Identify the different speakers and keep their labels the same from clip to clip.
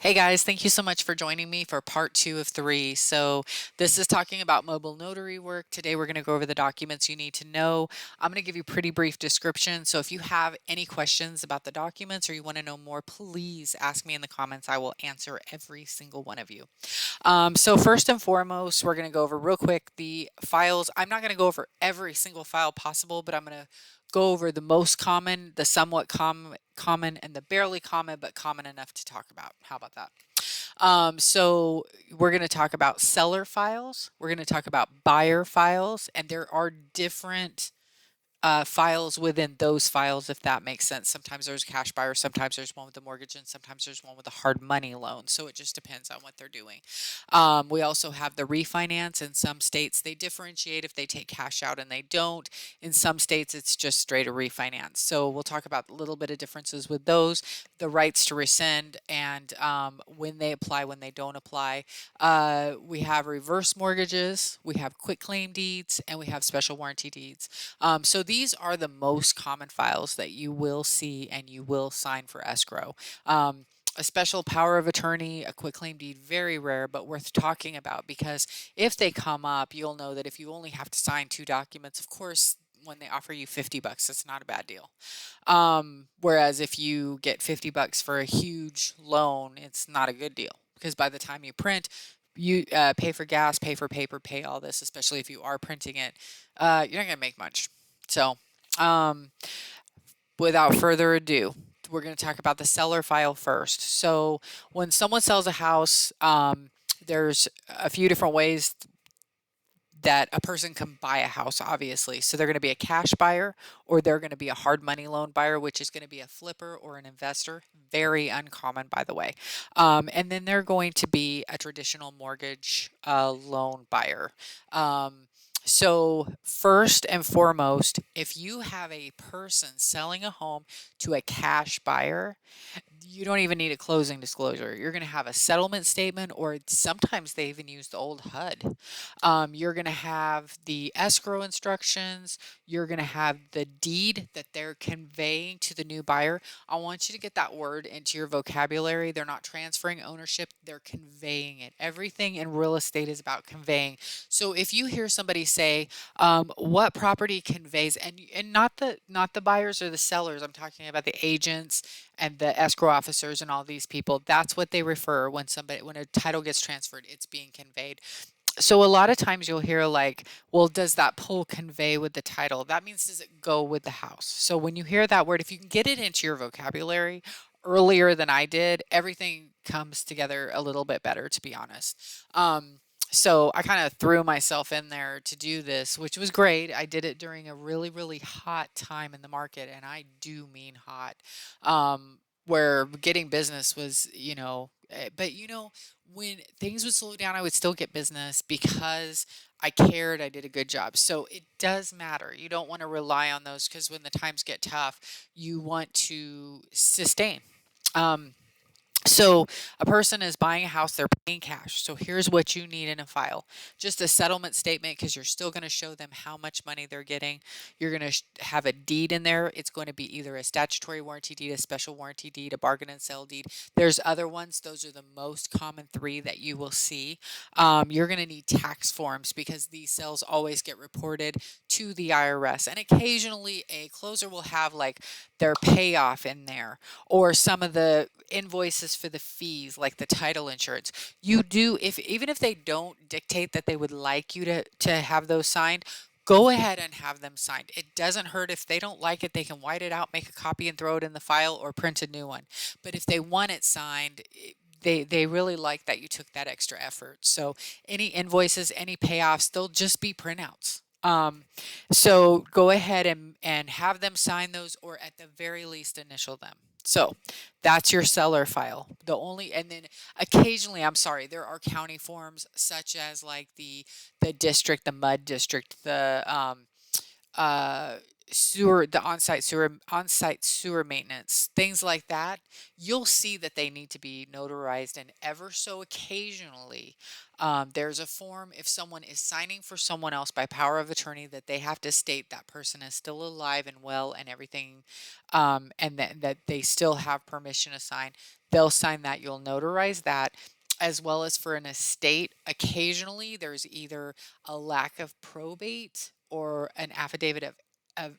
Speaker 1: Hey guys, thank you so much for joining me for part 2 of 3. So, this is talking about mobile notary work. Today, we're going to go over the documents you need to know. I'm going to give you a pretty brief description. So, if you have any questions about the documents or you want to know more, please ask me in the comments. I will answer every single one of you. So, first and foremost, we're going to go over real quick the files. I'm not going to go over every single file possible, but I'm going to go over the most common, the somewhat common, and the barely common, but common enough to talk about. How about that? So we're going to talk about seller files. We're going to talk about buyer files, and there are different files within those files, if that makes sense. Sometimes there's a cash buyer, sometimes there's one with a mortgage, and sometimes there's one with a hard money loan. So it just depends on what they're doing. We also have the refinance. In some states, they differentiate if they take cash out and they don't. In some states, it's just straight a refinance. So we'll talk about a little bit of differences with those, the rights to rescind, and when they apply, when they don't apply. We have reverse mortgages, we have quitclaim deeds, and we have special warranty deeds. So these are the most common files that you will see and you will sign for escrow. A special power of attorney, a quitclaim deed, very rare, but worth talking about because if they come up, you'll know that if you only have to sign 2 documents, of course, when they offer you $50, it's not a bad deal. Whereas if you get $50 for a huge loan, it's not a good deal because by the time you print, you pay for gas, pay for paper, pay all this, especially if you are printing it, you're not going to make much. So, um, without further ado, we're going to talk about the seller file first. So, when someone sells a house, there's a few different ways that a person can buy a house, obviously. So, they're going to be a cash buyer or they're going to be a hard money loan buyer, which is going to be a flipper or an investor. Very uncommon, by the way. And then they're going to be a traditional mortgage loan buyer. So, first and foremost, if you have a person selling a home to a cash buyer, you don't even need a closing disclosure. You're going to have a settlement statement, or sometimes they even use the old HUD. You're going to have the escrow instructions. You're going to have the deed that they're conveying to the new buyer. I want you to get that word into your vocabulary. They're not transferring ownership, they're conveying it. Everything in real estate is about conveying. So if you hear somebody say, what property conveys, and not the buyers or the sellers, I'm talking about the agents and the escrow officers and all these people, that's what they refer when a title gets transferred, it's being conveyed. So a lot of times you'll hear like, well, does that pull convey with the title? That means does it go with the house? So when you hear that word, if you can get it into your vocabulary earlier than I did, everything comes together a little bit better, to be honest. So I kind of threw myself in there to do this, which was great. I did it during a really, really hot time in the market, and I do mean hot, where getting business was, but when things would slow down, I would still get business because I cared, I did a good job. So it does matter. You don't want to rely on those because when the times get tough, you want to sustain. Um, so a person is buying a house, they're paying cash. So here's what you need in a file. Just a settlement statement because you're still going to show them how much money they're getting. You're going to have a deed in there. It's going to be either a statutory warranty deed, a special warranty deed, a bargain and sell deed. There's other ones. Those are the most common 3 that you will see. You're going to need tax forms because these sales always get reported to the IRS. And occasionally a closer will have like their payoff in there or some of the invoices for the fees like the title insurance. You do, if even if they don't dictate that they would like you to have those signed, go ahead and have them signed. It doesn't hurt. If they don't like it, they can white it out, make a copy and throw it in the file or print a new one. But if they want it signed, they really like that you took that extra effort. So any invoices, any payoffs, they'll just be printouts. So go ahead and have them sign those, or at the very least initial them. So that's your seller file. And then occasionally, I'm sorry, there are county forms such as like the district, the mud district, the uh, sewer, the on-site sewer maintenance, things like that. You'll see that they need to be notarized, and ever so occasionally, there's a form if someone is signing for someone else by power of attorney that they have to state that person is still alive and well and everything, and that they still have permission to sign. they'll sign that. You'll notarize that. As well as for an estate, occasionally there's either a lack of probate or an affidavit of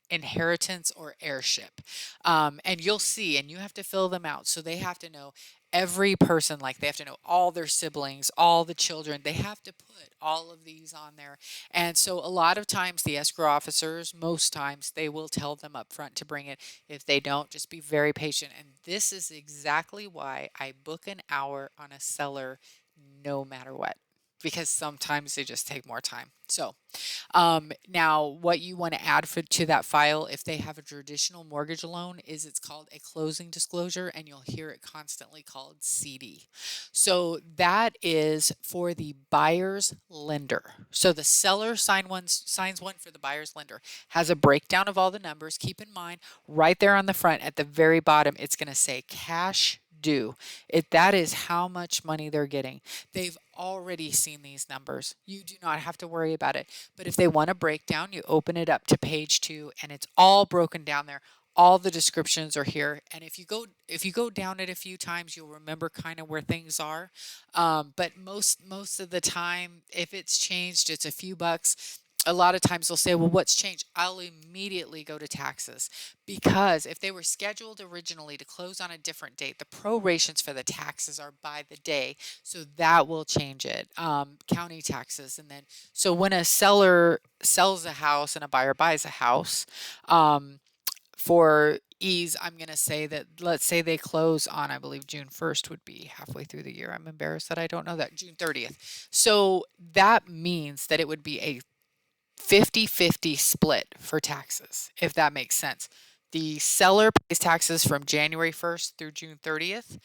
Speaker 1: inheritance or heirship. And you'll see, and you have to fill them out. So they have to know every person, like they have to know all their siblings, all the children. They have to put all of these on there. And so a lot of times the escrow officers, most times they will tell them up front to bring it. If they don't, just be very patient. And this is exactly why I book an hour on a seller no matter what, because sometimes they just take more time. So now, what you want to add to that file, if they have a traditional mortgage loan, is it's called a closing disclosure, and you'll hear it constantly called CD. So that is for the buyer's lender. So the seller signs one for the buyer's lender, has a breakdown of all the numbers. Keep in mind, right there on the front at the very bottom, it's going to say cash due. That is how much money they're getting. They've already seen these numbers. You do not have to worry about it. But if they want a breakdown, you open it up to page 2 and it's all broken down there. All the descriptions are here. And if you go down it a few times, you'll remember kind of where things are. But most of the time, if it's changed, it's a few bucks. A lot of times they'll say, well, what's changed? I'll immediately go to taxes, because if they were scheduled originally to close on a different date, the prorations for the taxes are by the day. So that will change it. County taxes. And then, so when a seller sells a house and a buyer buys a house, for ease, I'm going to say that, let's say they close on, I believe June 1st would be halfway through the year. I'm embarrassed that I don't know that. June 30th. So that means that it would be a 50-50 split for taxes, if that makes sense. The seller pays taxes from January 1st through June 30th.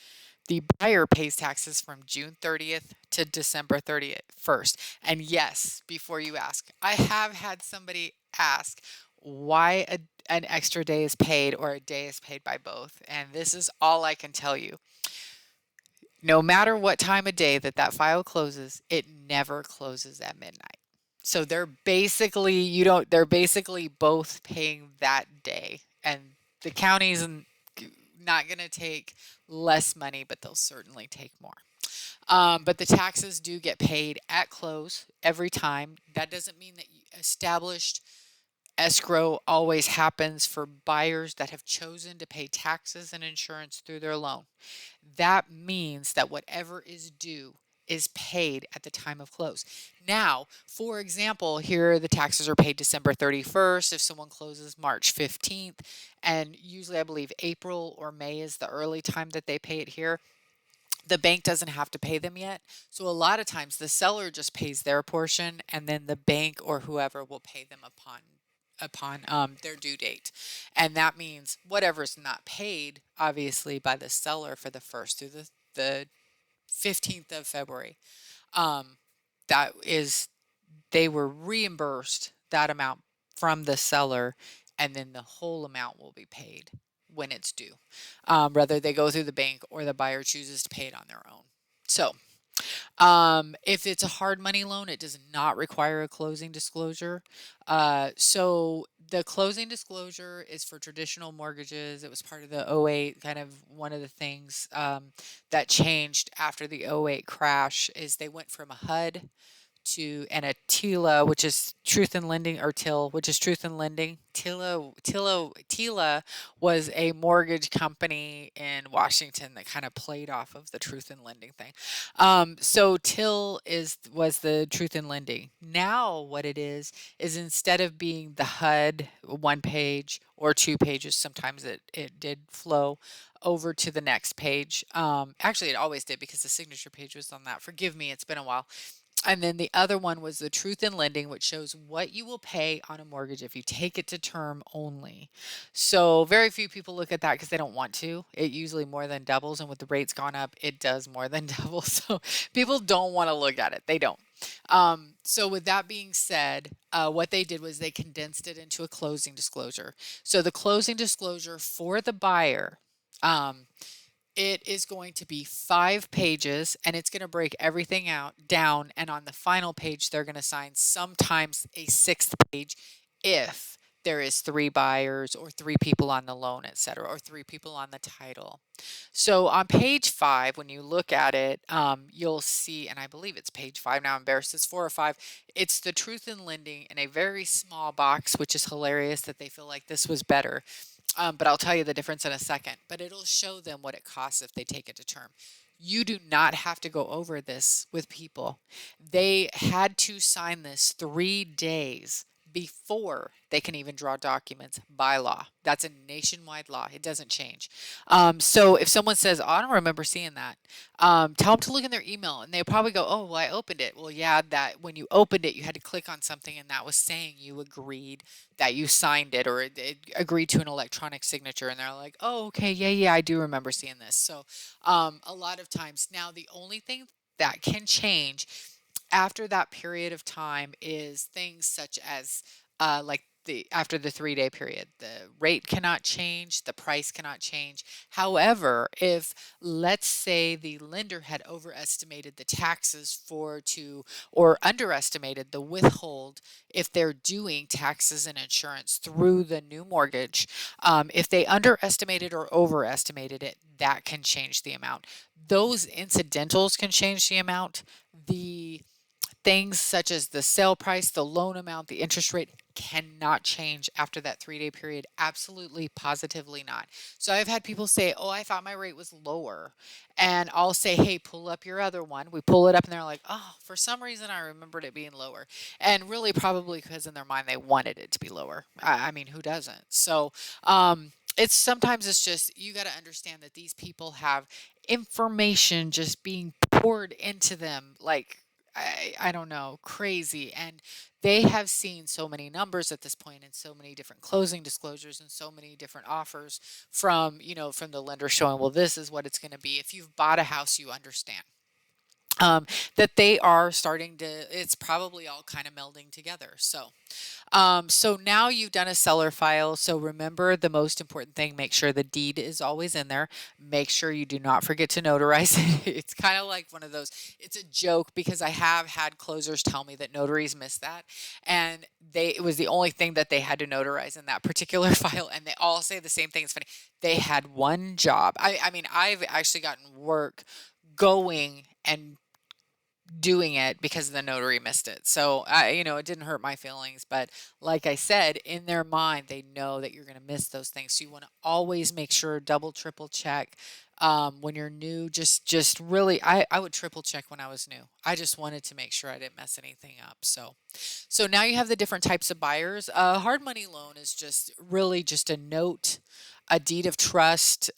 Speaker 1: The buyer pays taxes from June 30th to December 31st. And yes, before you ask, I have had somebody ask why an extra day is paid or a day is paid by both. And this is all I can tell you. No matter what time of day that file closes, it never closes at midnight. So they're basically both paying that day. And the county's not going to take less money, but they'll certainly take more. But the taxes do get paid at close every time. That doesn't mean that established escrow always happens for buyers that have chosen to pay taxes and insurance through their loan. That means that whatever is due is paid at the time of close. Now, for example, here the taxes are paid December 31st if someone closes March 15th, and usually I believe April or May is the early time that they pay it here. The bank doesn't have to pay them yet. So a lot of times the seller just pays their portion, and then the bank or whoever will pay them upon their due date. And that means whatever's not paid, obviously, by the seller for the 1st through the 15th of February, that is, they were reimbursed that amount from the seller, and then the whole amount will be paid when it's due. Whether they go through the bank or the buyer chooses to pay it on their own. So if it's a hard money loan, it does not require a closing disclosure. So the closing disclosure is for traditional mortgages. It was part of the '08, kind of one of the things that changed after the '08 crash is they went from a HUD and a TILA, which is Truth in Lending, or TIL, which is Truth in Lending. TILA was a mortgage company in Washington that kind of played off of the Truth in Lending thing. So TIL was the Truth in Lending. Now what it is instead of being the HUD 1 page or 2 pages, sometimes it did flow over to the next page. Actually, it always did, because the signature page was on that. Forgive me, it's been a while. And then the other one was the Truth in Lending, which shows what you will pay on a mortgage if you take it to term only. So very few people look at that because they don't want to. It usually more than doubles, and with the rates gone up, it does more than double. So people don't want to look at it. They don't. So with that being said, what they did was they condensed it into a closing disclosure. So the closing disclosure for the buyer, it is going to be 5 pages, and it's going to break everything down. And on the final page, they're going to sign sometimes a 6th page if there is 3 buyers or 3 people on the loan, et cetera, or 3 people on the title. So on page 5, when you look at it, you'll see, and I believe it's page 5 now, I'm embarrassed, it's 4 or 5. It's the truth in lending in a very small box, which is hilarious that they feel like this was better. But I'll tell you the difference in a second. But it'll show them what it costs if they take it to term. You do not have to go over this with people. They had to sign this 3 days before they can even draw documents by law. That's a nationwide law. It doesn't change. So if someone says, "Oh, I don't remember seeing that," tell them to look in their email, and they probably go, "Oh, well, I opened it." Well, yeah, that when you opened it, you had to click on something, and that was saying you agreed that you signed it, or it agreed to an electronic signature, and they're like, "Oh, okay, yeah, yeah, I do remember seeing this." So, a lot of times now, the only thing that can change after that period of time is things such as like the after the 3-day period, the rate cannot change, the price cannot change. However, if let's say the lender had overestimated the taxes for to or underestimated the withhold if they're doing taxes and insurance through the new mortgage, if they underestimated or overestimated it, that can change the amount. Those incidentals can change the amount. The things such as the sale price, the loan amount, the interest rate cannot change after that 3-day period. Absolutely, positively not. So I've had people say, "Oh, I thought my rate was lower." And I'll say, "Hey, pull up your other one." We pull it up and they're like, "Oh, for some reason I remembered it being lower." And really, probably because in their mind they wanted it to be lower. I mean, who doesn't? So, it's sometimes it's just you got to understand that these people have information just being poured into them like I don't know, crazy. And they have seen so many numbers at this point and so many different closing disclosures and so many different offers from, from the lender showing, well, this is what it's going to be. If you've bought a house, you understand that they are starting to, it's probably all kind of melding together. So now you've done a seller file. So remember the most important thing, make sure the deed is always in there. Make sure you do not forget to notarize it. It's kind of like one of those, it's a joke because I have had closers tell me that notaries miss that. And it was the only thing that they had to notarize in that particular file. And they all say the same thing. It's funny. They had one job. I mean, I've actually gotten work going and doing it because the notary missed it. So it didn't hurt my feelings, but like I said, in their mind, they know that you're going to miss those things. So you want to always make sure, double, triple check. When you're new, just really, I would triple check when I was new. I just wanted to make sure I didn't mess anything up. So now you have the different types of buyers. A hard money loan is just really just a note, a deed of trust.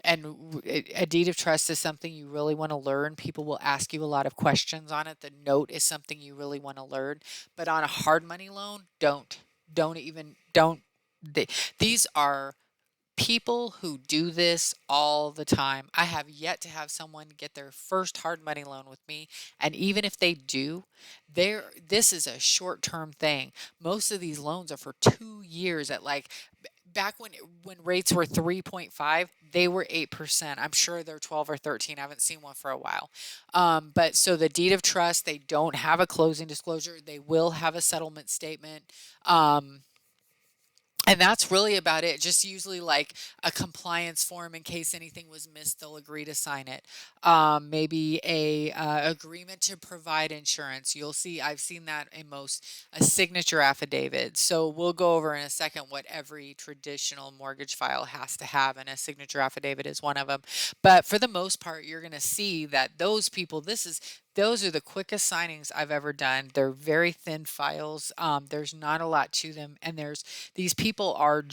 Speaker 1: And a deed of trust is something you really want to learn. People will ask you a lot of questions on it. The note is something you really want to learn. But on a hard money loan, don't even, don't. They, these are people who do this all the time. I have yet to have someone get their first hard money loan with me. And even if they do, this is a short-term thing. Most of these loans are for 2 years at like back when rates were 3.5, they were 8%. I'm sure they're 12 or 13. I haven't seen one for a while. But so the deed of trust, they don't have a closing disclosure. They will have a settlement statement. And that's really about it. Just usually like a compliance form in case anything was missed, they'll agree to sign it. Maybe a agreement to provide insurance. You'll see, I've seen that in most, a signature affidavit. So we'll go over in a second what every traditional mortgage file has to have, and a signature affidavit is one of them. But for the most part, you're going to see that those people, those are the quickest signings I've ever done. They're very thin files. There's not a lot to them. And these people are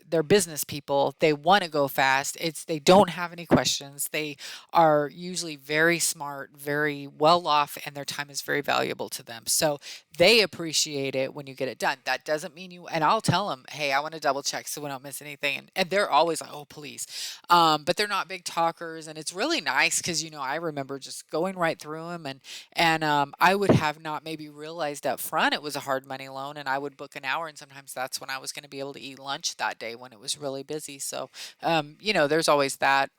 Speaker 1: they're business people. They want to go fast. They don't have any questions. They are usually very smart, very well off, and their time is very valuable to them. So they appreciate it when you get it done. That doesn't mean and I'll tell them, "Hey, I want to double check so we don't miss anything." And they're always like, "Oh, please." But they're not big talkers. And it's really nice because, I remember just going right through them, and I would have not maybe realized up front it was a hard money loan, and I would book an hour, and sometimes that's when I was going to be able to eat lunch that day when it was really busy. So there's always that.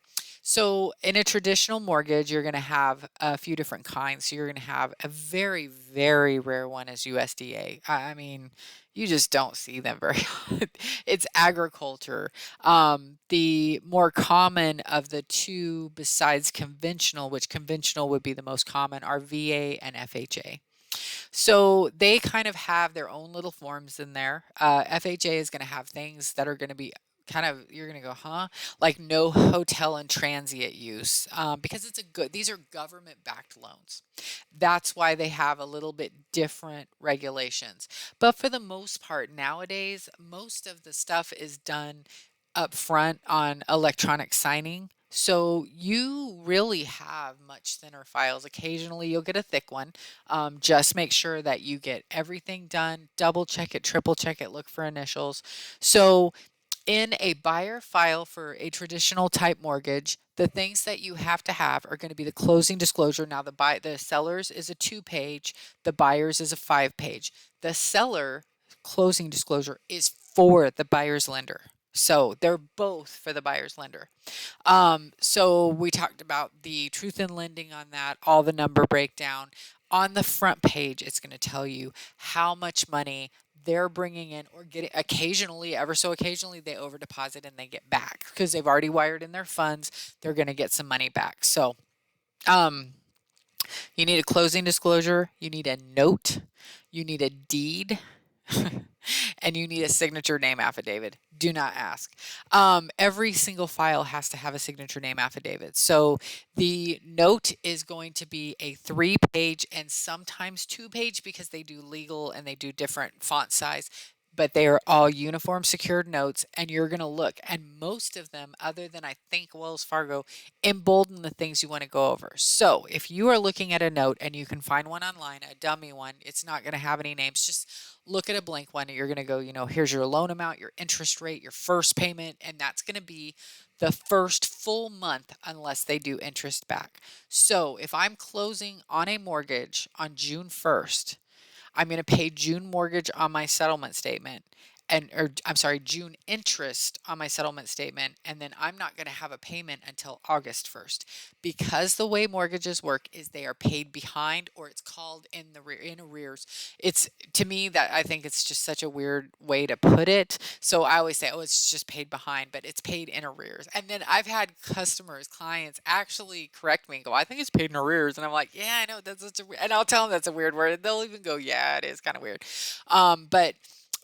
Speaker 1: So in a traditional mortgage, you're going to have a few different kinds. So you're going to have a very, very rare one is USDA. I mean, you just don't see them very often. It's agriculture. The more common of the two besides conventional, which conventional would be the most common, are VA and FHA. So they kind of have their own little forms in there. FHA is going to have things that are going to be kind of, you're going to go, huh? Like no hotel and transient use, because these are government backed loans. That's why they have a little bit different regulations. But for the most part, nowadays, most of the stuff is done up front on electronic signing. So you really have much thinner files. Occasionally you'll get a thick one. Just make sure that you get everything done, double check it, triple check it, look for initials. So in a buyer file for a traditional type mortgage, the things that you have to have are going to be the closing disclosure. Now the seller's is a 2-page, the buyer's is a 5-page. The seller closing disclosure is for the buyer's lender. So they're both for the buyer's lender. So we talked about the truth in lending on that, all the number breakdown. On the front page, it's going to tell you how much money they're bringing in or getting. Occasionally, ever so occasionally, they over deposit and they get back because they've already wired in their funds. They're going to get some money back. So, um, you need a closing disclosure, you need a note, you need a deed, and you need a signature name affidavit. Do not ask. Every single file has to have a signature name affidavit. So the note is going to be a 3-page and sometimes 2-page because they do legal and they do different font size. But they are all uniform secured notes, and you're going to look. And most of them, other than I think Wells Fargo, embolden the things you want to go over. So if you are looking at a note and you can find one online, a dummy one, it's not going to have any names. Just look at a blank one and you're going to go, here's your loan amount, your interest rate, your first payment, and that's going to be the first full month unless they do interest back. So if I'm closing on a mortgage on June 1st, I'm going to pay June mortgage on my settlement statement or I'm sorry, June interest on my settlement statement, and then I'm not going to have a payment until August 1st. Because the way mortgages work is they are paid behind, or it's called in arrears. It's, to me, that I think it's just such a weird way to put it. So I always say, oh, it's just paid behind, but it's paid in arrears. And then I've had clients actually correct me and go, I think it's paid in arrears. And I'm like, yeah, I know that's such a, and I'll tell them that's a weird word. They'll even go, yeah, it is kind of weird. But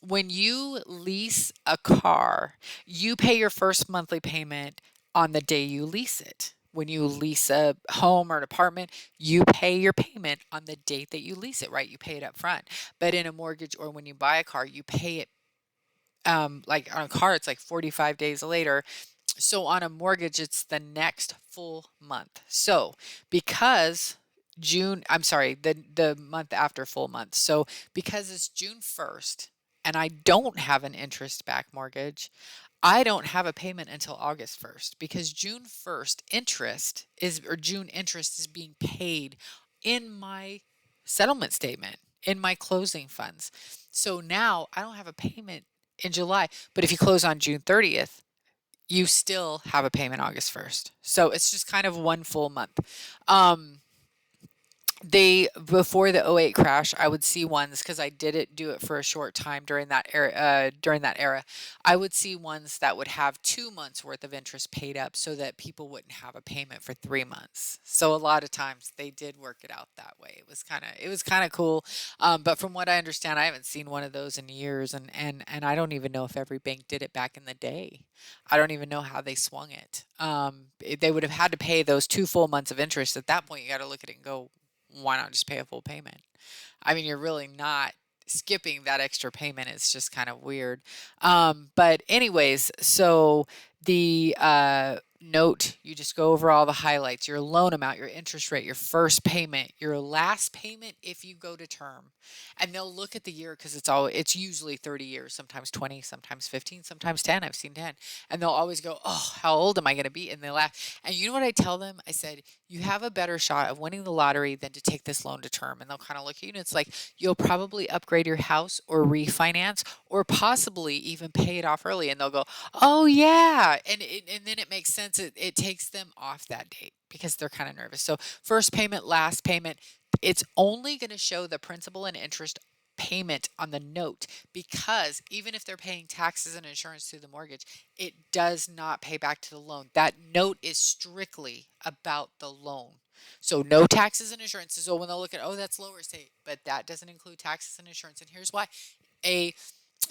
Speaker 1: when you lease a car, you pay your first monthly payment on the day you lease it. When you lease a home or an apartment, you pay your payment on the date that you lease it, right? You pay it up front. But in a mortgage or when you buy a car, you pay it, like on a car, it's like 45 days later. So on a mortgage, it's the next full month. So because I'm sorry, the month after full month. So because it's June 1st and I don't have an interest back mortgage, I don't have a payment until August 1st because June 1st June interest is being paid in my settlement statement, in my closing funds. So now I don't have a payment in July, but if you close on June 30th, you still have a payment August 1st. So it's just kind of one full month. Before the '08 crash, I would see ones because I do it for a short time during that era. I would see ones that would have 2 months worth of interest paid up so that people wouldn't have a payment for 3 months. So a lot of times they did work it out that way. It was kind of cool. But from what I understand, I haven't seen one of those in years, and I don't even know if every bank did it back in the day. I don't even know how they swung it. They would have had to pay those 2 full months of interest. At that point, you got to look at it and go, why not just pay a full payment? I mean, you're really not skipping that extra payment. It's just kind of weird. But anyways, so the note, you just go over all the highlights, your loan amount, your interest rate, your first payment, your last payment if you go to term. And they'll look at the year because it's usually 30 years, sometimes 20, sometimes 15, sometimes 10. I've seen 10. And they'll always go, oh, how old am I going to be? And they laugh. And you know what I tell them? I said, you have a better shot of winning the lottery than to take this loan to term. And they'll kind of look at you and it's like, you'll probably upgrade your house or refinance or possibly even pay it off early. And they'll go, oh yeah. And then it makes sense payments, it takes them off that date because they're kind of nervous. So first payment, last payment, it's only going to show the principal and interest payment on the note, because even if they're paying taxes and insurance through the mortgage, it does not pay back to the loan. That note is strictly about the loan. So no taxes and insurances. So when they'll look at, oh, that's lower, say, but that doesn't include taxes and insurance. And here's why. A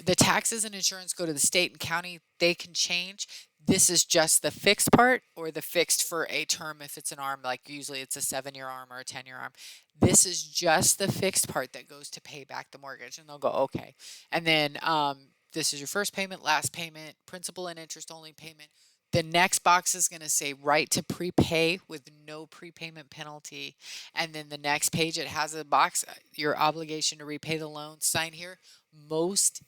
Speaker 1: The taxes and insurance go to the state and county. They can change. This is just the fixed part, or the fixed for a term if it's an arm, like usually it's a 7-year arm or a 10-year arm. This is just the fixed part that goes to pay back the mortgage. And they'll go, okay. And then this is your first payment, last payment, principal and interest only payment. The next box is going to say right to prepay with no prepayment penalty. And then the next page, it has a box, your obligation to repay the loan. Sign here. Most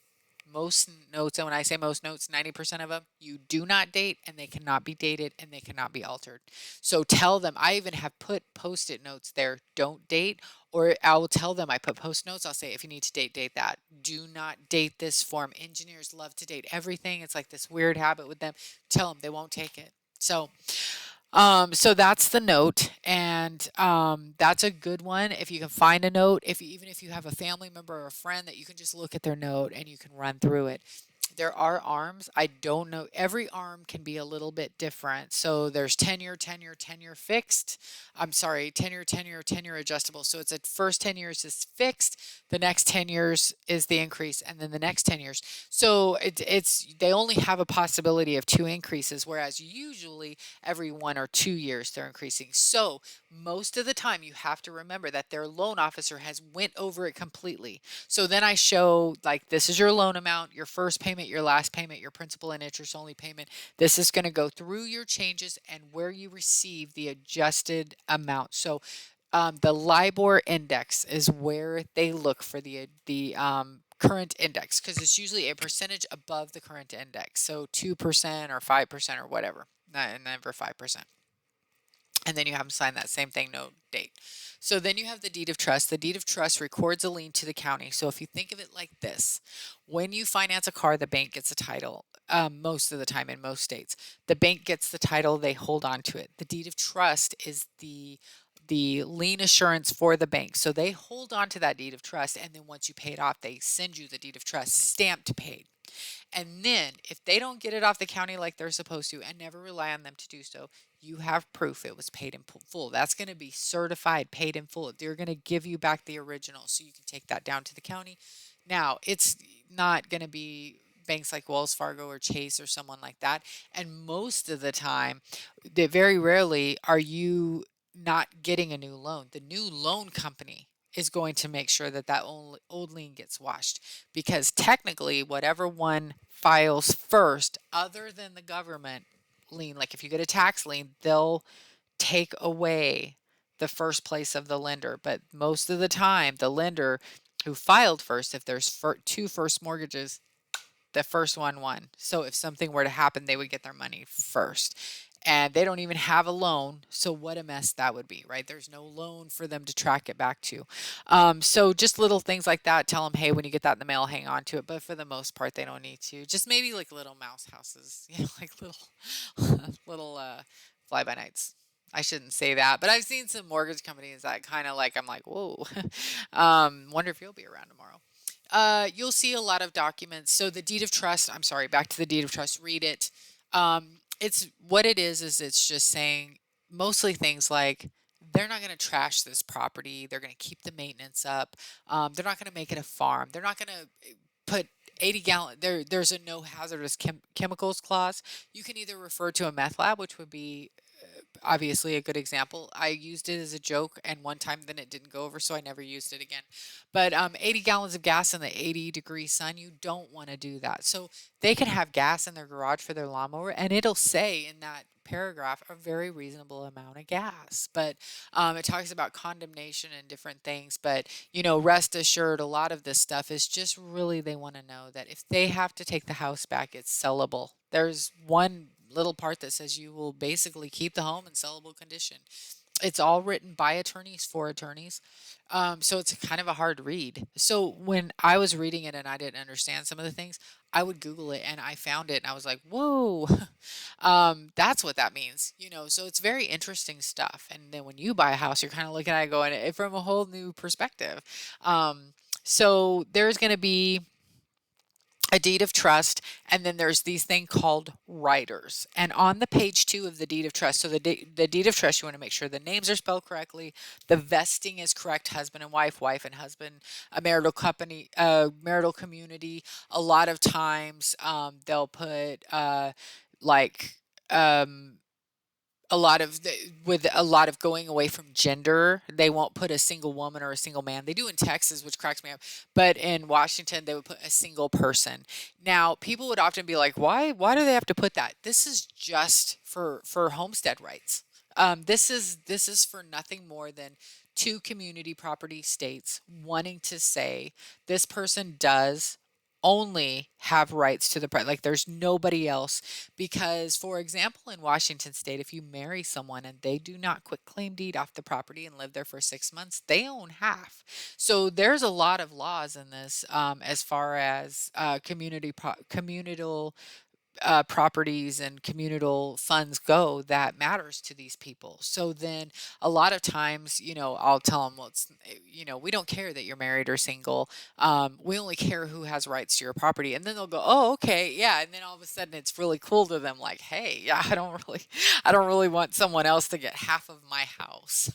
Speaker 1: notes, and when I say most notes, 90% of them, you do not date, and they cannot be dated, and they cannot be altered. So tell them, I even have put post-it notes there, don't date, or I will tell them, I put post notes, I'll say, if you need to date, date that. Do not date this form. Engineers love to date everything. It's like this weird habit with them. Tell them they won't take it. So that's the note, and that's a good one. If you can find a note, even if you have a family member or a friend that you can just look at their note and you can run through it. There are arms. I don't know. Every arm can be a little bit different. So there's 10-year, 10-year, 10-year fixed. I'm sorry, 10-year, 10-year, 10-year adjustable. So it's at first 10 years is fixed. The next 10 years is the increase, and then the next 10 years. So it's they only have a possibility of two increases, whereas usually every 1 or 2 years they're increasing. So most of the time you have to remember that their loan officer has went over it completely. So then I show, like, this is your loan amount, your first payment, your last payment, your principal and interest only payment. This is going to go through your changes and where you receive the adjusted amount. So the LIBOR index is where they look for the current index, because it's usually a percentage above the current index. So 2% or 5% or whatever, never 5%. And then you have them sign that same thing, no date. So then you have the deed of trust. The deed of trust records a lien to the county. So if you think of it like this, when you finance a car, the bank gets a title. Most of the time in most states, the bank gets the title, they hold on to it. The deed of trust is the lien assurance for the bank. So they hold on to that deed of trust, and then once you pay it off, they send you the deed of trust stamped paid. And then if they don't get it off the county like they're supposed to, and never rely on them to do so, you have proof it was paid in full. That's going to be certified paid in full. They're going to give you back the original, so you can take that down to the county. Now, it's not going to be banks like Wells Fargo or Chase or someone like that. And most of the time, very rarely are you not getting a new loan. The new loan company is going to make sure that old lien gets washed, because technically whatever one files first, other than the government lien, like if you get a tax lien, they'll take away the first place of the lender. But most of the time, the lender who filed first, if there's two first mortgages, the first one won. So if something were to happen, they would get their money first. And they don't even have a loan. So what a mess that would be, right? There's no loan for them to track it back to. So just little things like that. Tell them, hey, when you get that in the mail, hang on to it. But for the most part, they don't need to. Just maybe like little mouse houses, like little fly by nights. I shouldn't say that, but I've seen some mortgage companies that kind of like, I'm like, whoa. Wonder if you'll be around tomorrow. You'll see a lot of documents. So the deed of trust, I'm sorry, back to the deed of trust, read it. It's what it is it's just saying mostly things like they're not going to trash this property. They're going to keep the maintenance up. They're not going to make it a farm. They're not going to put 80 gallon there's a no hazardous chemicals clause. You can either refer to a meth lab, which would be obviously a good example. I used it as a joke, and one time then it didn't go over, so I never used it again. But 80 gallons of gas in the 80-degree sun, you don't want to do that. So they can have gas in their garage for their lawnmower, and it'll say in that paragraph a very reasonable amount of gas. But it talks about condemnation and different things. But rest assured, a lot of this stuff is just really, they want to know that if they have to take the house back, it's sellable. There's one little part that says you will basically keep the home in sellable condition. It's all written by attorneys for attorneys. So it's kind of a hard read. So when I was reading it and I didn't understand some of the things, I would Google it and I found it and I was like, whoa, that's what that means, you know? So it's very interesting stuff. And then when you buy a house, you're kind of looking at it going it from a whole new perspective. Um, so there's going to be a deed of trust, and then there's these thing called riders. And on the page 2 of the deed of trust, so the deed of trust, you want to make sure the names are spelled correctly, the vesting is correct, husband and wife and husband, a marital company, marital community. A lot of times they'll put like um, a lot of with a lot of going away from gender, they won't put a single woman or a single man. They do in Texas, which cracks me up, but in Washington they would put a single person. Now people would often be like, why do they have to put that? This is just for homestead rights. This is for nothing more than two community property states wanting to say this person does only have rights to the like there's nobody else. Because for example, in Washington state, if you marry someone and they do not quit claim deed off the property and live there for 6 months, they own half. So there's a lot of laws in this, as far as communal properties and communal funds go, that matters to these people. So then a lot of times, I'll tell them, well, we don't care that you're married or single. We only care who has rights to your property. And then they'll go, oh, okay, yeah. And then all of a sudden it's really cool to them. Like, hey, yeah, I don't really want someone else to get half of my house.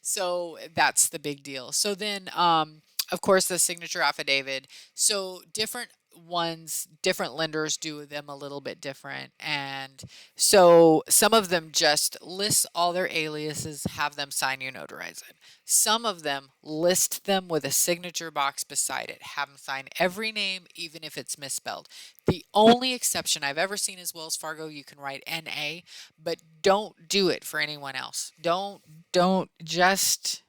Speaker 1: So that's the big deal. So then, of course, the signature affidavit. So different lenders do them a little bit different. And so some of them just list all their aliases, have them sign, you notarize it. Some of them list them with a signature box beside it, have them sign every name, even if it's misspelled. The only exception I've ever seen is Wells Fargo. You can write NA, but don't do it for anyone else. Don't just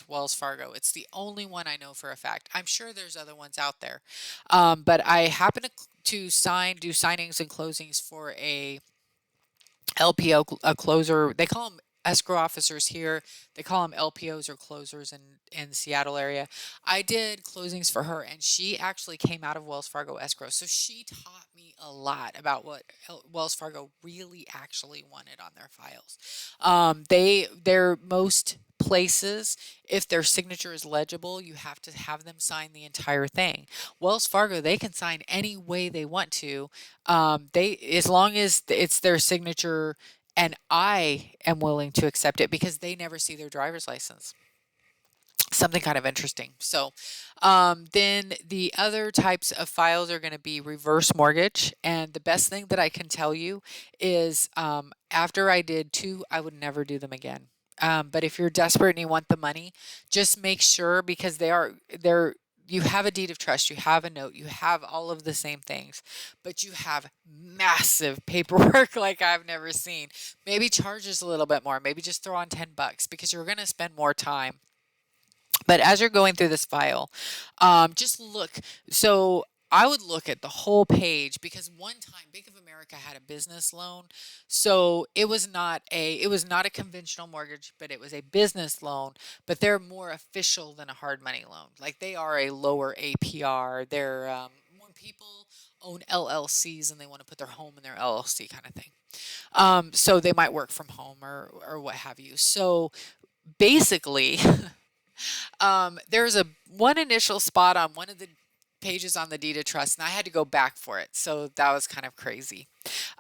Speaker 1: Wells Fargo. It's the only one I know for a fact. I'm sure there's other ones out there. But I happen to do signings and closings for a LPO, a closer. They call them escrow officers here. They call them LPOs or closers in Seattle area. I did closings for her, and she actually came out of Wells Fargo escrow. So she taught me a lot about what Wells Fargo really actually wanted on their files. Their most places, if their signature is legible, you have to have them sign the entire thing. Wells Fargo, they can sign any way they want to. They as long as it's their signature, and I am willing to accept it because they never see their driver's license. Something kind of interesting. So, then the other types of files are going to be reverse mortgage. And the best thing that I can tell you is, after I did two, I would never do them again. But if you're desperate and you want the money, just make sure, because you have a deed of trust, you have a note, you have all of the same things, but you have massive paperwork like I've never seen. Maybe charge us a little bit more. Maybe just throw on $10 because you're going to spend more time. But as you're going through this file, just look. So I would look at the whole page, because one time Bank of America had a business loan. So it was not a conventional mortgage, but it was a business loan, but they're more official than a hard money loan. Like they are a lower APR. They're when people own LLCs and they want to put their home in their LLC kind of thing. So they might work from home or what have you. So basically, there's a one initial spot on one of the pages on the deed of trust, and I had to go back for it. So that was kind of crazy.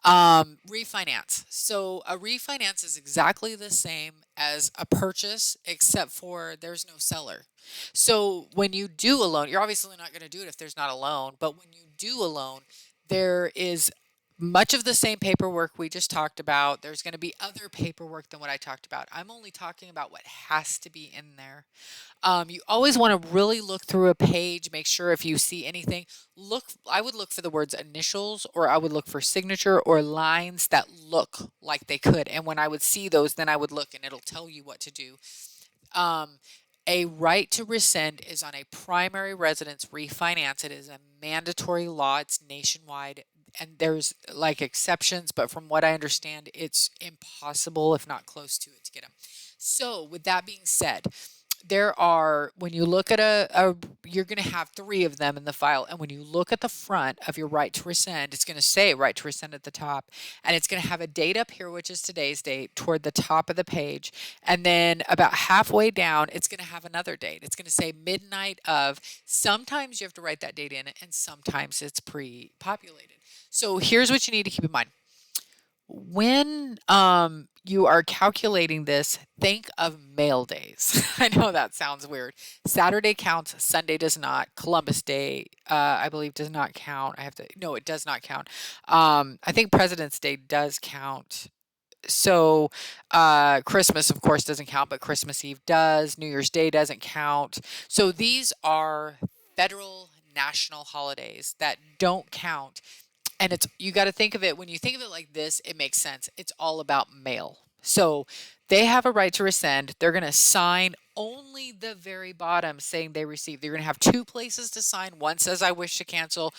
Speaker 1: Refinance. So a refinance is exactly the same as a purchase, except for there's no seller. So when you do a loan, you're obviously not going to do it if there's not a loan, but when you do a loan, there is much of the same paperwork we just talked about. There's going to be other paperwork than what I talked about. I'm only talking about what has to be in there. You always want to really look through a page, make sure if you see anything, I would look for the words initials, or I would look for signature or lines that look like they could. And when I would see those, then I would look and it'll tell you what to do. Um, a right to rescind is on a primary residence refinance. It is a mandatory law. It's nationwide. and there's like exceptions, but from what I understand, it's impossible, if not close to it, to get them. So, with that being said, there are, when you look at you're going to have three of them in the file. And when you look at the front of your right to rescind, it's going to say right to rescind at the top. And it's going to have a date up here, which is today's date, toward the top of the page. And then about halfway down, it's going to have another date. It's going to say midnight of. Sometimes you have to write that date in, and sometimes it's pre-populated. So here's what you need to keep in mind. When you are calculating this, think of mail days. I know that sounds weird. Saturday counts, Sunday does not. Columbus Day, I believe, does not count. No, it does not count. I think President's Day does count. So Christmas, of course, doesn't count, but Christmas Eve does. New Year's Day doesn't count. So these are federal national holidays that don't count. And it's, you got to think of it, when you think of it like this, it makes sense. It's all about mail. So they have a right to rescind. They're going to sign only the very bottom saying they received. They're going to have two places to sign. One says, I wish to cancel.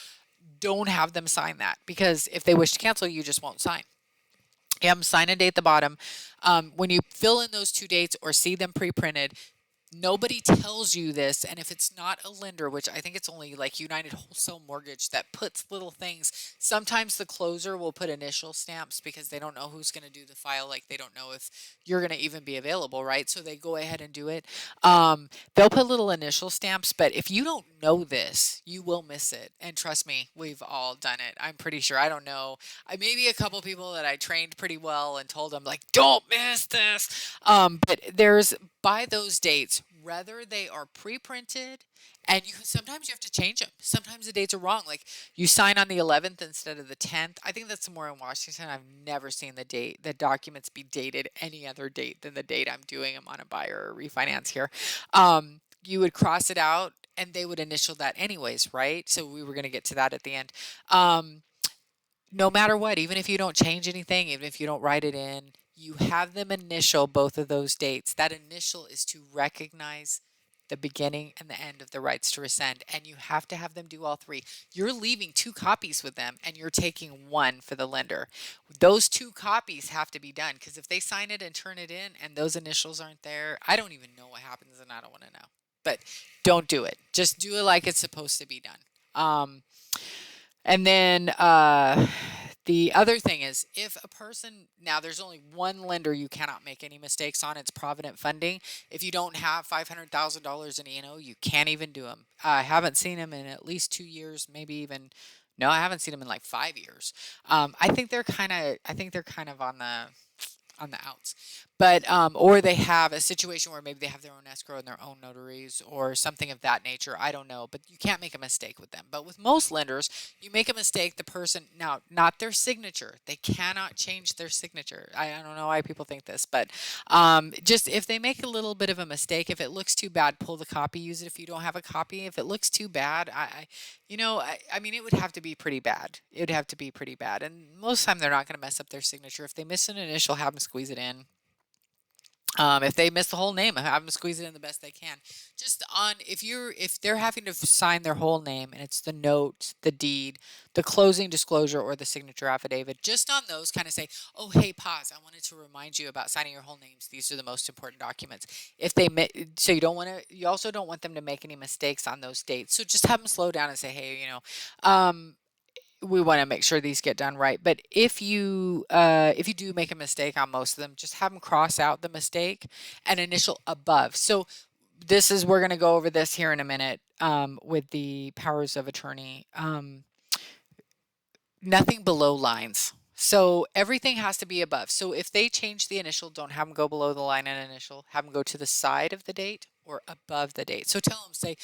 Speaker 1: Don't have them sign that, because if they wish to cancel, you just won't sign. You have them sign a date at the bottom. When you fill in those two dates or see them pre-printed, nobody tells you this, and if it's not a lender, which I think it's only like United Wholesale Mortgage that puts little things, sometimes the closer will put initial stamps because they don't know who's going to do the file. Like, they don't know if you're going to even be available, right? So they go ahead and do it. They'll put little initial stamps, but if you don't know this, you will miss it. And trust me, we've all done it. I'm pretty sure. I don't know. I maybe a couple people that I trained pretty well and told them, like, don't miss this. But there's, by those dates, whether they are pre-printed, and sometimes you have to change them. Sometimes the dates are wrong. Like, you sign on the 11th instead of the 10th. I think that's somewhere in Washington. I've never seen the documents be dated any other date than the date I'm doing them on a buyer or refinance here. You would cross it out, and they would initial that anyways, right? So we were going to get to that at the end. No matter what, even if you don't change anything, even if you don't write it in, you have them initial both of those dates. That initial is to recognize the beginning and the end of the rights to rescind, and you have to have them do all three. You're leaving two copies with them, and you're taking one for the lender. Those two copies have to be done, because if they sign it and turn it in and those initials aren't there, I don't even know what happens, and I don't want to know. But don't do it. Just do it like it's supposed to be done. And then the other thing is, if a person, now there's only one lender you cannot make any mistakes on, it's Provident Funding. If you don't have $500,000 in E&O, you can't even do them. I haven't seen them in at least 2 years, maybe even, no, I haven't seen them in like 5 years. I think they're kind of on the outs. But or they have a situation where maybe they have their own escrow and their own notaries or something of that nature. I don't know, but you can't make a mistake with them. But with most lenders, you make a mistake, the person, now, not their signature. They cannot change their signature. I don't know why people think this, but just if they make a little bit of a mistake, if it looks too bad, pull the copy, use it if you don't have a copy. If it looks too bad, I mean, it would have to be pretty bad. It would have to be pretty bad. And most of the time, they're not going to mess up their signature. If they miss an initial, have them squeeze it in. If they miss the whole name, have them squeeze it in the best they can. Just on, if they're having to sign their whole name and it's the note, the deed, the closing disclosure, or the signature affidavit, just on those, kind of say, oh, hey, pause. I wanted to remind you about signing your whole names. These are the most important documents. So you also don't want them to make any mistakes on those dates. So just have them slow down and say, hey, we want to make sure these get done right. But if you do make a mistake on most of them, just have them cross out the mistake and initial above. So we're going to go over this here in a minute with the powers of attorney. Nothing below lines. So everything has to be above. So if they change the initial, don't have them go below the line and initial. Have them go to the side of the date or above the date. So tell them, say,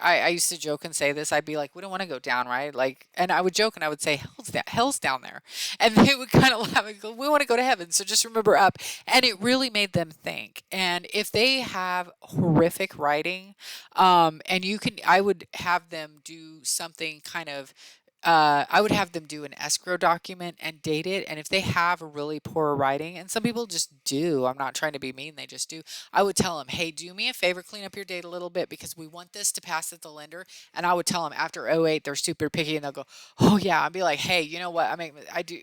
Speaker 1: I used to joke and say this. I'd be like, we don't want to go down, right? Like, and I would joke and I would say, hell's down there. And they would kind of laugh and go, we want to go to heaven. So just remember up. And it really made them think. And if they have horrific writing, I would have them do something kind of, I would have them do an escrow document and date it. And if they have a really poor writing, and some people just do, I'm not trying to be mean, they just do. I would tell them, hey, do me a favor, clean up your date a little bit because we want this to pass at the lender. And I would tell them after '08, they're super picky and they'll go, oh yeah. I'd be like, hey, you know what?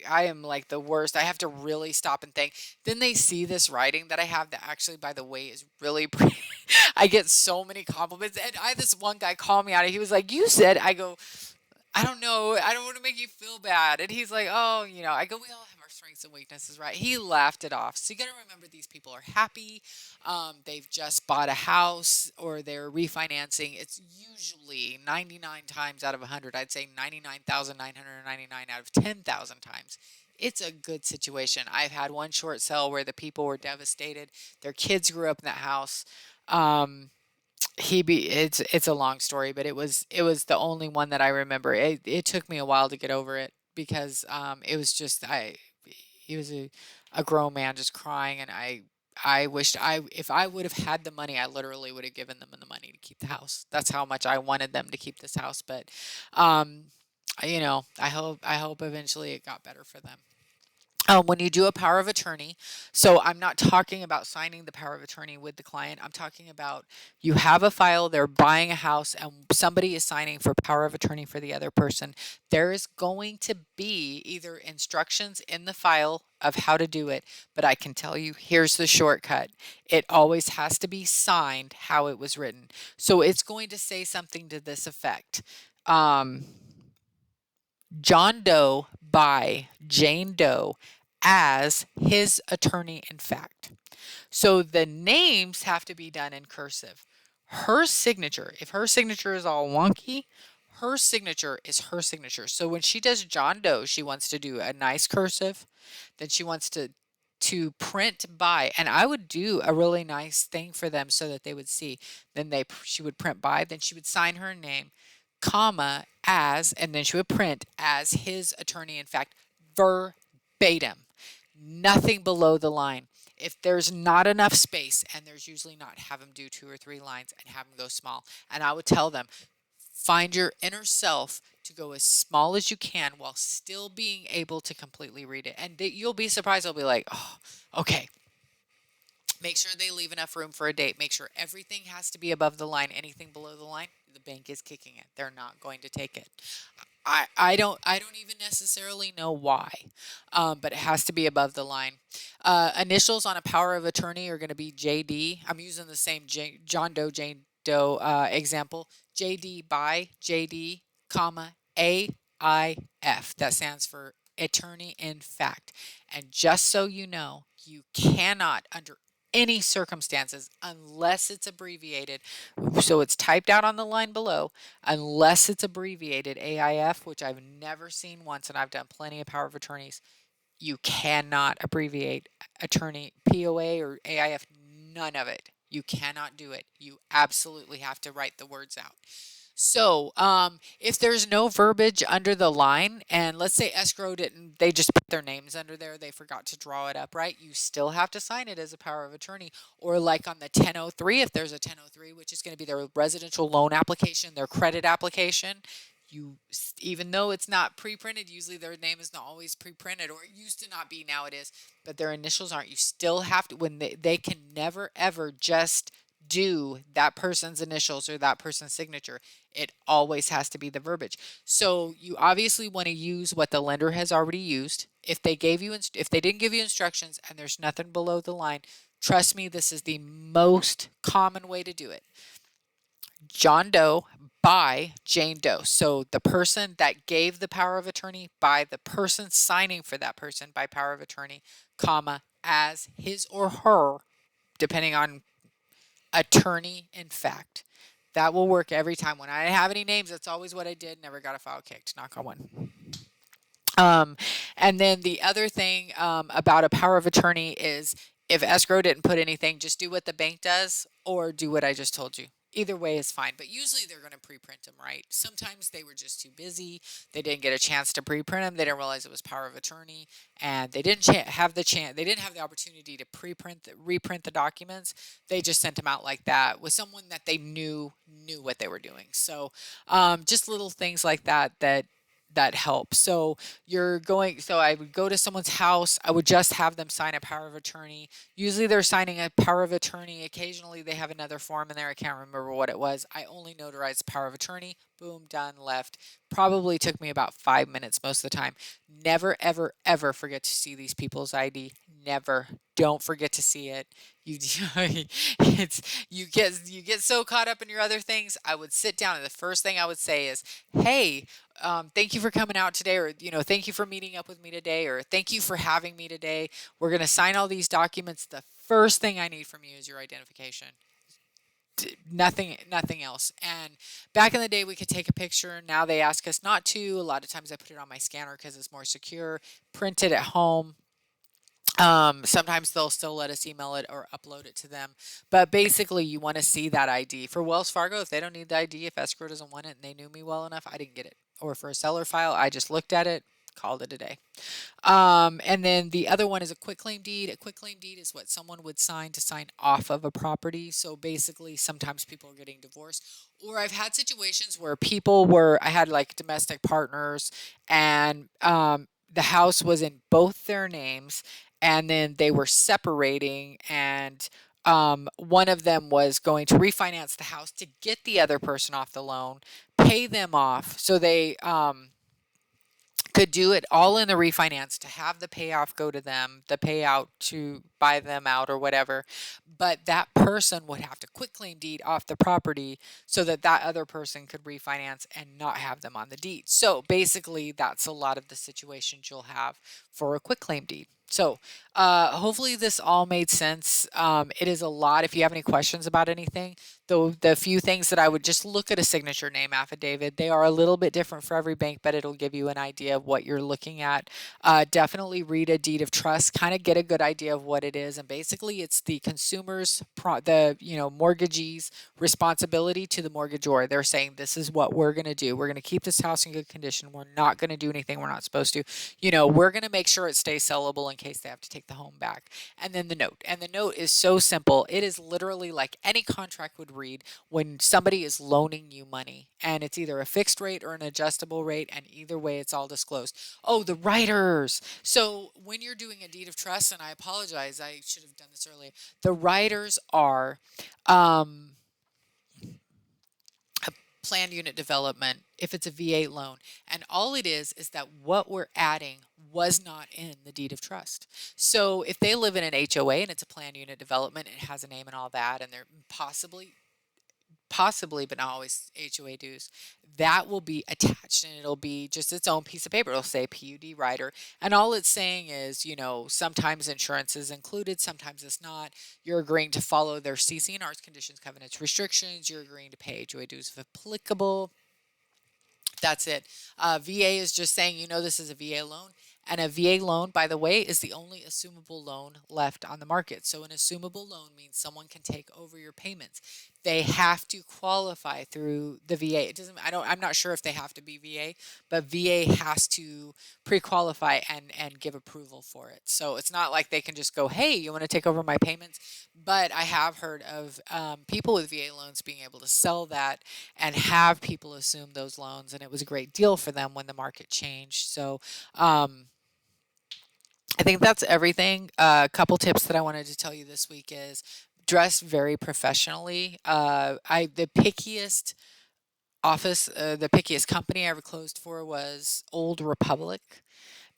Speaker 1: I am like the worst. I have to really stop and think. Then they see this writing that I have that actually, by the way, is really pretty. I get so many compliments. And I had this one guy call me out. He was like, you said, I go, I don't know. I don't want to make you feel bad. And he's like, oh, I go, we all have our strengths and weaknesses, right? He laughed it off. So you got to remember these people are happy. They've just bought a house or they're refinancing. It's usually 99 times out of 100. I'd say 99,999 out of 10,000 times. It's a good situation. I've had one short sale where the people were devastated. Their kids grew up in that house. Um, it's a long story, but it was the only one that I remember. It took me a while to get over it because it was just I he was a grown man just crying, and I wished I if I would have had the money, I literally would have given them the money to keep the house. That's how much I wanted them to keep this house. But um I hope eventually it got better for them. When you do a power of attorney, so I'm not talking about signing the power of attorney with the client. I'm talking about you have a file, they're buying a house, and somebody is signing for power of attorney for the other person. There is going to be either instructions in the file of how to do it, but I can tell you here's the shortcut. It always has to be signed how it was written. So it's going to say something to this effect. Um, John Doe by Jane Doe as his attorney in fact. So the names have to be done in cursive. Her signature, if her signature is all wonky, her signature is her signature. So when she does John Doe, she wants to do a nice cursive. Then she wants to print by, and I would do a really nice thing for them so that they would see. Then she would print by, then she would sign her name, comma, as, and then she would print as his attorney in fact, verbatim. Nothing below the line. If there's not enough space, and there's usually not, have them do 2 or 3 lines and have them go small. And I would tell them, find your inner self to go as small as you can while still being able to completely read it. And you'll be surprised. They'll be like, oh, okay. Make sure they leave enough room for a date. Make sure everything has to be above the line. Anything below the line, the bank is kicking it. They're not going to take it. I don't even necessarily know why, but it has to be above the line. Initials on a power of attorney are going to be JD. I'm using the same John Doe Jane Doe example. JD by JD, comma AIF. That stands for attorney in fact. And just so you know, you cannot under any circumstances unless it's abbreviated. So it's typed out on the line below unless it's abbreviated AIF, which I've never seen once, and I've done plenty of power of attorneys. You cannot abbreviate attorney POA or AIF, none of it. You cannot do it. You absolutely have to write the words out. So, if there's no verbiage under the line, and let's say escrow didn't, they just put their names under there, they forgot to draw it up, right? You still have to sign it as a power of attorney. Or like on the 1003, if there's a 1003, which is going to be their residential loan application, their credit application, even though it's not pre-printed, usually their name is not always pre-printed, or it used to not be, now it is, but their initials aren't. You still have to, when they can never ever just do that person's initials or that person's signature. It always has to be the verbiage. So you obviously want to use what the lender has already used. If they didn't give you instructions and there's nothing below the line, trust me, this is the most common way to do it. John Doe by Jane Doe. So the person that gave the power of attorney by the person signing for that person by power of attorney, comma, as his or her, depending on attorney in fact. That will work every time. When I didn't have any names, that's always what I did. Never got a file kicked. Knock on wood. Um, and then the other thing about a power of attorney is if escrow didn't put anything, just do what the bank does or do what I just told you. Either way is fine, but usually they're going to pre-print them, right? Sometimes they were just too busy. They didn't get a chance to pre-print them. They didn't realize it was power of attorney, and they didn't have the chance. They didn't have the opportunity to reprint the documents. They just sent them out like that with someone that they knew what they were doing. So just little things like that that help. So I would go to someone's house, I would just have them sign a power of attorney. Usually they're signing a power of attorney. Occasionally they have another form in there. I can't remember what it was. I only notarized power of attorney. Boom, done, left. Probably took me about 5 minutes most of the time. Never, ever, ever forget to see these people's ID. Never. Don't forget to see it. You it's you get so caught up in your other things. I would sit down and the first thing I would say is, "Hey, thank you for coming out today," or thank you for meeting up with me today, or thank you for having me today. We're going to sign all these documents. The first thing I need from you is your identification. Nothing else. And back in the day we could take a picture. Now they ask us not to. A lot of times I put it on my scanner because it's more secure. Print it at home. Sometimes they'll still let us email it or upload it to them. But basically, you want to see that ID. For Wells Fargo, if they don't need the ID, if escrow doesn't want it and they knew me well enough, I didn't get it. Or for a seller file, I just looked at it, called it a day. And then the other one is a quitclaim deed. A quitclaim deed is what someone would sign to sign off of a property. So basically, sometimes people are getting divorced. Or I've had situations where I had like domestic partners and the house was in both their names and then they were separating and one of them was going to refinance the house to get the other person off the loan, pay them off so they could do it all in the refinance to have the payoff go to them, the payout to buy them out or whatever. But that person would have to quitclaim deed off the property so that that other person could refinance and not have them on the deed. So basically, that's a lot of the situations you'll have for a quitclaim deed. So hopefully this all made sense. It is a lot. If you have any questions about anything, the few things that I would just look at a signature name affidavit. They are a little bit different for every bank, but it'll give you an idea of what you're looking at. Definitely read a deed of trust, kind of get a good idea of what it is. And basically, it's the consumer's, mortgagee's responsibility to the mortgagor. They're saying, this is what we're going to do. We're going to keep this house in good condition. We're not going to do anything we're not supposed to. We're going to make sure it stays sellable in case they have to take the home back. And then the note. And the note is so simple. It is literally like any contract would read when somebody is loaning you money. And it's either a fixed rate or an adjustable rate. And either way, it's all disclosed. Oh, the writers. So when you're doing a deed of trust, and I apologize, I should have done this earlier. The writers are a planned unit development if it's a VA loan. And all it is that what we're adding was not in the deed of trust. So if they live in an HOA and it's a planned unit development, it has a name and all that, and they're possibly, but not always HOA dues, that will be attached and it'll be just its own piece of paper. It'll say PUD writer. And all it's saying is, sometimes insurance is included, sometimes it's not. You're agreeing to follow their CC&R's conditions, covenants, restrictions. You're agreeing to pay HOA dues if applicable. That's it. VA is just saying, this is a VA loan. And a VA loan, by the way, is the only assumable loan left on the market. So an assumable loan means someone can take over your payments. They have to qualify through the VA. I'm not sure if they have to be VA, but VA has to pre-qualify and give approval for it. So it's not like they can just go, hey, you want to take over my payments? But I have heard of people with VA loans being able to sell that and have people assume those loans. And it was a great deal for them when the market changed. So, I think that's everything. A couple tips that I wanted to tell you this week is dress very professionally. The pickiest the pickiest company I ever closed for was Old Republic.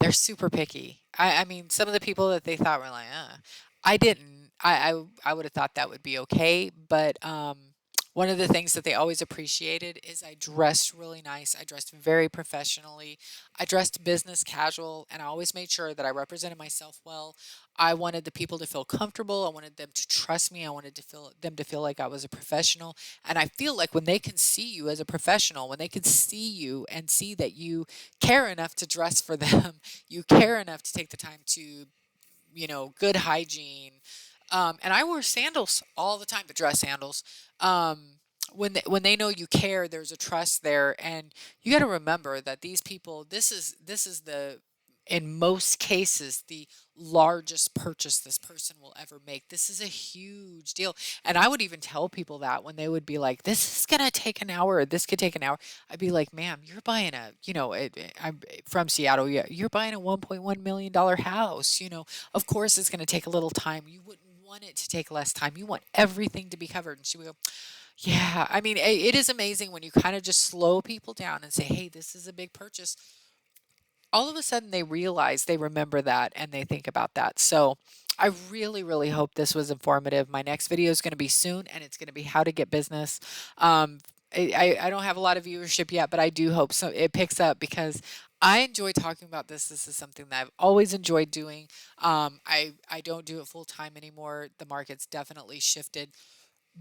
Speaker 1: They're super picky. I mean, some of the people that they thought were like, I didn't. I would have thought that would be okay, but one of the things that they always appreciated is I dressed really nice. I dressed very professionally. I dressed business casual, and I always made sure that I represented myself well. I wanted the people to feel comfortable. I wanted them to trust me. I wanted them to feel like I was a professional. And I feel like when they can see you as a professional, when they can see you and see that you care enough to dress for them, you care enough to take the time to, good hygiene. And I wear sandals all the time, but dress sandals. When they know you care, there's a trust there, and you got to remember that these people. This is the in most cases, the largest purchase this person will ever make. This is a huge deal. And I would even tell people that when they would be like, this is going to take an hour, or this could take an hour. I'd be like, ma'am, you're buying I'm from Seattle. Yeah, you're buying a $1.1 million house. Of course it's going to take a little time. You wouldn't want it to take less time. You want everything to be covered. And she would go, yeah. I mean, it is amazing when you kind of just slow people down and say, hey, this is a big purchase. All of a sudden they realize, they remember that, and they think about that. So I really, really hope this was informative. My next video is going to be soon, and it's going to be how to get business. I don't have a lot of viewership yet, but I do hope so it picks up, because I enjoy talking about this. This is something that I've always enjoyed doing. I don't do it full time anymore. The market's definitely shifted,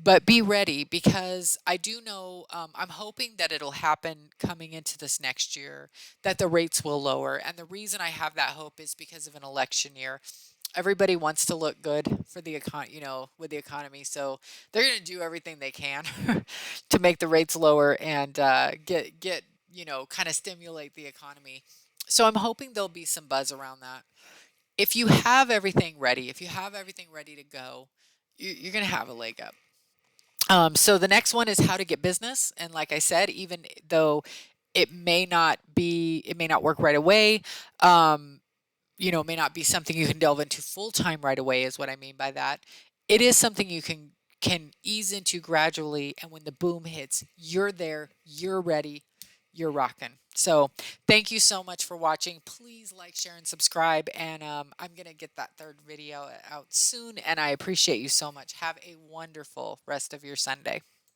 Speaker 1: but be ready, because I do know, I'm hoping that it'll happen coming into this next year, that the rates will lower. And the reason I have that hope is because of an election year. Everybody wants to look good for the with the economy. So they're going to do everything they can to make the rates lower, and get, kind of stimulate the economy. So I'm hoping there'll be some buzz around that. If you have everything ready, if you have everything ready to go, you're going to have a leg up. So the next one is how to get business. And like I said, even though it may not work right away, um, it may not be something you can delve into full time right away, is what I mean by that. It is something you can ease into gradually, and when the boom hits, you're there, you're ready, you're rocking. So thank you so much for watching. Please like, share, and subscribe. And I'm gonna get that third video out soon. And I appreciate you so much. Have a wonderful rest of your Sunday.